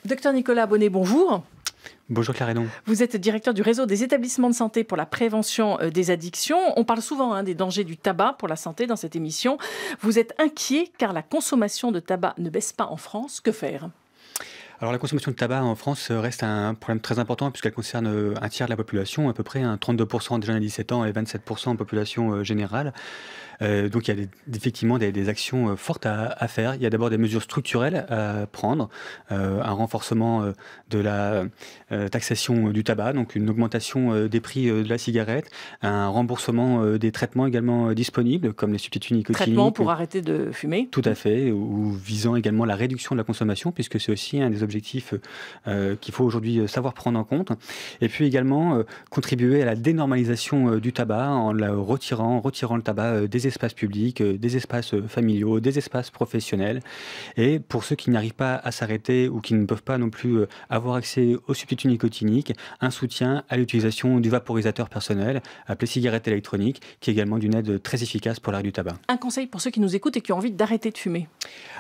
Docteur Nicolas Bonnet, bonjour. Bonjour Claire Hédon. Vous êtes directeur du réseau des établissements de santé pour la prévention des addictions. On parle souvent des dangers du tabac pour la santé dans cette émission. Vous êtes inquiet car la consommation de tabac ne baisse pas en France. Que faire ? Alors la consommation de tabac en France reste un problème très important puisqu'elle concerne un tiers de la population, à peu près 32% des jeunes à 17 ans et 27% en population générale. Donc il y a effectivement des actions fortes à faire. Il y a d'abord des mesures structurelles à prendre, un renforcement de la taxation du tabac, donc une augmentation des prix de la cigarette, un remboursement des traitements également disponibles comme les substituts nicotiniques. Traitements pour arrêter de fumer. Tout à fait, ou visant également la réduction de la consommation puisque c'est aussi un des objectifs qu'il faut aujourd'hui savoir prendre en compte. Et puis également contribuer à la dénormalisation du tabac en retirant le tabac des espaces publics, des espaces familiaux, des espaces professionnels. Et pour ceux qui n'arrivent pas à s'arrêter ou qui ne peuvent pas non plus avoir accès aux substituts nicotiniques, un soutien à l'utilisation du vaporisateur personnel, appelé cigarette électronique, qui est également d'une aide très efficace pour l'arrêt du tabac. Un conseil pour ceux qui nous écoutent et qui ont envie d'arrêter de fumer.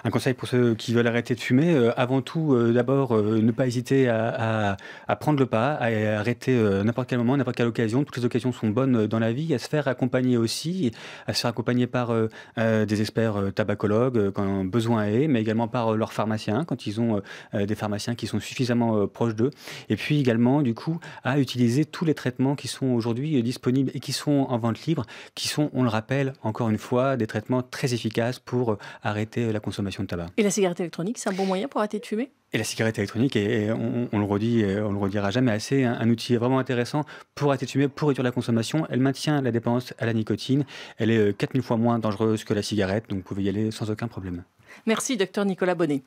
Un conseil pour ceux qui veulent arrêter de fumer, avant tout, d'abord, ne pas hésiter à prendre le pas, à arrêter n'importe quel moment, n'importe quelle occasion. Toutes les occasions sont bonnes dans la vie, à se faire accompagner aussi, à se faire accompagner par des experts tabacologues quand besoin est, mais également par leurs pharmaciens, quand ils ont des pharmaciens qui sont suffisamment proches d'eux. Et puis également, du coup, à utiliser tous les traitements qui sont aujourd'hui disponibles et qui sont en vente libre, qui sont, on le rappelle, encore une fois, des traitements très efficaces pour arrêter la consommation de tabac. Et la cigarette électronique, c'est un bon moyen pour arrêter de fumer ? Et la cigarette électronique, et on le redit, on le redira jamais assez, un outil vraiment intéressant pour arrêter de fumer, pour réduire la consommation. Elle maintient la dépendance à la nicotine. Elle est 4000 fois moins dangereuse que la cigarette, donc vous pouvez y aller sans aucun problème. Merci, docteur Nicolas Bonnet.